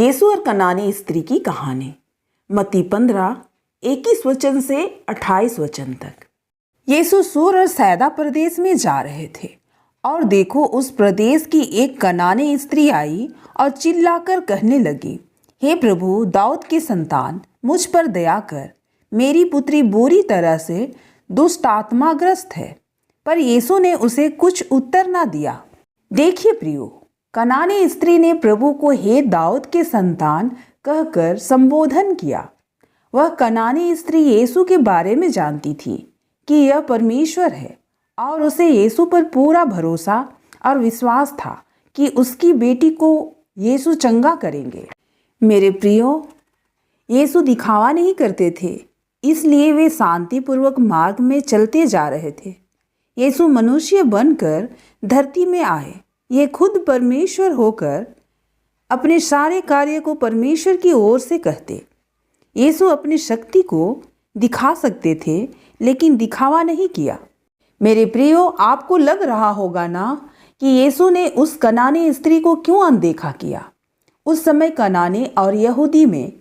यीशु और कनानी स्त्री की कहानी। मत्ती 15 21 वचन से 28 वचन तक। यीशु सूर और सैदा प्रदेश में जा रहे थे और देखो, उस प्रदेश की एक कनानी स्त्री आई और चिल्लाकर कहने लगी, हे प्रभु, दाऊद के संतान, मुझ पर दया कर, मेरी पुत्री बुरी तरह से दुष्ट आत्माग्रस्त है। पर यीशु ने उसे कुछ उत्तर न दिया। देखिए प्रियो, कनानी स्त्री ने प्रभु को हे दाऊद के संतान कहकर संबोधन किया। वह कनानी स्त्री यीशु के बारे में जानती थी कि यह परमेश्वर है और उसे यीशु पर पूरा भरोसा और विश्वास था कि उसकी बेटी को यीशु चंगा करेंगे। मेरे प्रियो, यीशु दिखावा नहीं करते थे, इसलिए वे शांतिपूर्वक मार्ग में चलते जा रहे थे। यीशु मनुष्य बनकर धरती में आए। ये खुद परमेश्वर होकर अपने सारे कार्य को परमेश्वर की ओर से कहते। यीशु अपनी शक्ति को दिखा सकते थे, लेकिन दिखावा नहीं किया। मेरे प्रियो, आपको लग रहा होगा ना कि यीशु ने उस कनानी स्त्री को क्यों अनदेखा किया। उस समय कनानी और यहूदी में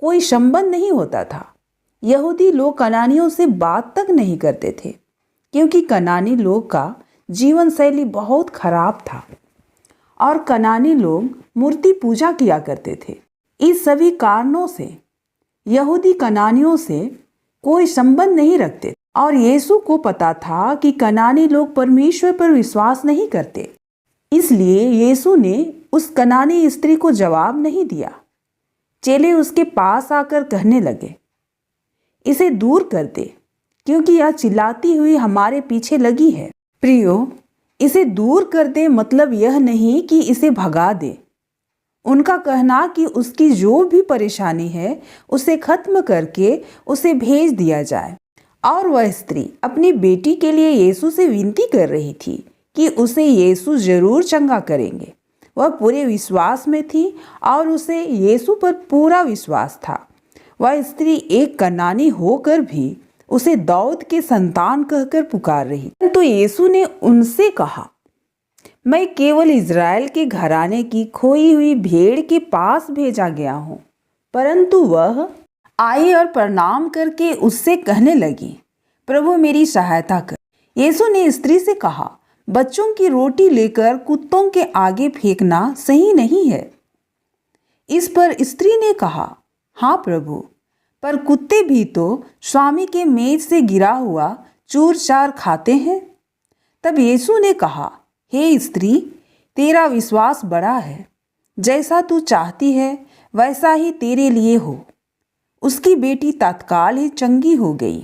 कोई संबंध नहीं होता था। यहूदी लोग कनानियों से बात तक नहीं करते थे, क्योंकि कनानी लोग का जीवन शैली बहुत खराब था और कनानी लोग मूर्ति पूजा किया करते थे। इस सभी कारणों से यहूदी कनानियों से कोई संबंध नहीं रखते और यीशु को पता था कि कनानी लोग परमेश्वर पर विश्वास नहीं करते। इसलिए यीशु ने उस कनानी स्त्री को जवाब नहीं दिया। चेले उसके पास आकर कहने लगे, इसे दूर कर दे, क्योंकि यह चिल्लाती हुई हमारे पीछे लगी है। प्रियो, इसे दूर कर दे मतलब यह नहीं कि इसे भगा दे। उनका कहना कि उसकी जो भी परेशानी है उसे खत्म करके उसे भेज दिया जाए। और वह स्त्री अपनी बेटी के लिए यीशु से विनती कर रही थी कि उसे यीशु जरूर चंगा करेंगे। वह पूरे विश्वास में थी और उसे यीशु पर पूरा विश्वास था। वह स्त्री एक कनानी होकर भी उसे दाऊद के संतान कहकर पुकार रही। तो यीशु ने उनसे कहा, मैं केवल इज़राइल के घराने की खोई हुई भेड़ के पास भेजा गया हूँ। परंतु वह आई और प्रणाम करके उससे कहने लगी, प्रभु मेरी सहायता कर। यीशु ने स्त्री से कहा, बच्चों की रोटी लेकर कुत्तों के आगे फेंकना सही नहीं है। इस पर स्त्री ने कहा, हाँ प्रभु, पर कुत्ते भी तो स्वामी के मेज से गिरा हुआ चूर चार खाते हैं। तब यीशु ने कहा, हे स्त्री, तेरा विश्वास बड़ा है, जैसा तू चाहती है वैसा ही तेरे लिए हो। उसकी बेटी तत्काल ही चंगी हो गई।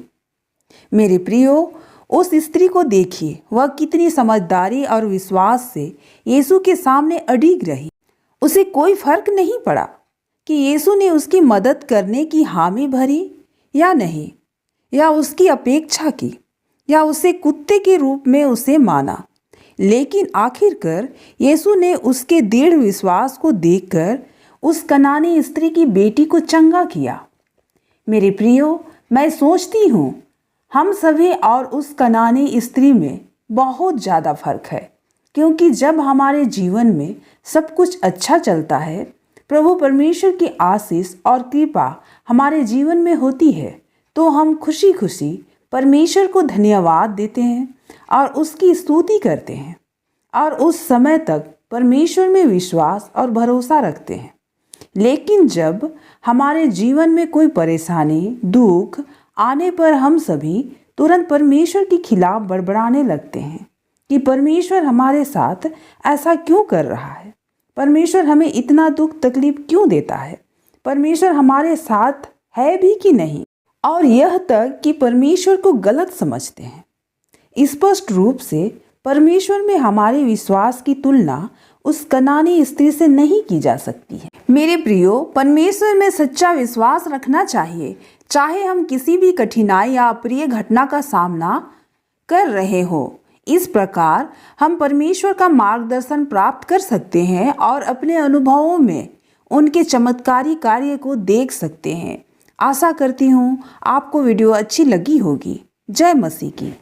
मेरे प्रियो, उस स्त्री को देखिए, वह कितनी समझदारी और विश्वास से यीशु के सामने अडिग रही। उसे कोई फर्क नहीं पड़ा कि यीशु ने उसकी मदद करने की हामी भरी या नहीं, या उसकी अपेक्षा की, या उसे कुत्ते के रूप में उसे माना। लेकिन आखिरकार यीशु ने उसके दृढ़ विश्वास को देखकर उस कनानी स्त्री की बेटी को चंगा किया। मेरे प्रियो, मैं सोचती हूँ हम सभी और उस कनानी स्त्री में बहुत ज़्यादा फर्क है, क्योंकि जब हमारे जीवन में सब कुछ अच्छा चलता है, प्रभु परमेश्वर की आशीष और कृपा हमारे जीवन में होती है, तो हम खुशी खुशी परमेश्वर को धन्यवाद देते हैं और उसकी स्तुति करते हैं और उस समय तक परमेश्वर में विश्वास और भरोसा रखते हैं। लेकिन जब हमारे जीवन में कोई परेशानी, दुख आने पर हम सभी तुरंत परमेश्वर के खिलाफ बड़बड़ाने लगते हैं कि परमेश्वर हमारे साथ ऐसा क्यों कर रहा है, परमेश्वर हमें इतना दुख तकलीफ क्यों देता है, परमेश्वर हमारे साथ है भी कि नहीं, और यह तक कि परमेश्वर को गलत समझते हैं। स्पष्ट रूप से परमेश्वर में हमारे विश्वास की तुलना उस कनानी स्त्री से नहीं की जा सकती है। मेरे प्रियो, परमेश्वर में सच्चा विश्वास रखना चाहिए, चाहे हम किसी भी कठिनाई या अप्रिय घटना का सामना कर रहे हो। इस प्रकार हम परमेश्वर का मार्गदर्शन प्राप्त कर सकते हैं और अपने अनुभवों में उनके चमत्कारी कार्य को देख सकते हैं। आशा करती हूँ आपको वीडियो अच्छी लगी होगी। जय मसीह की।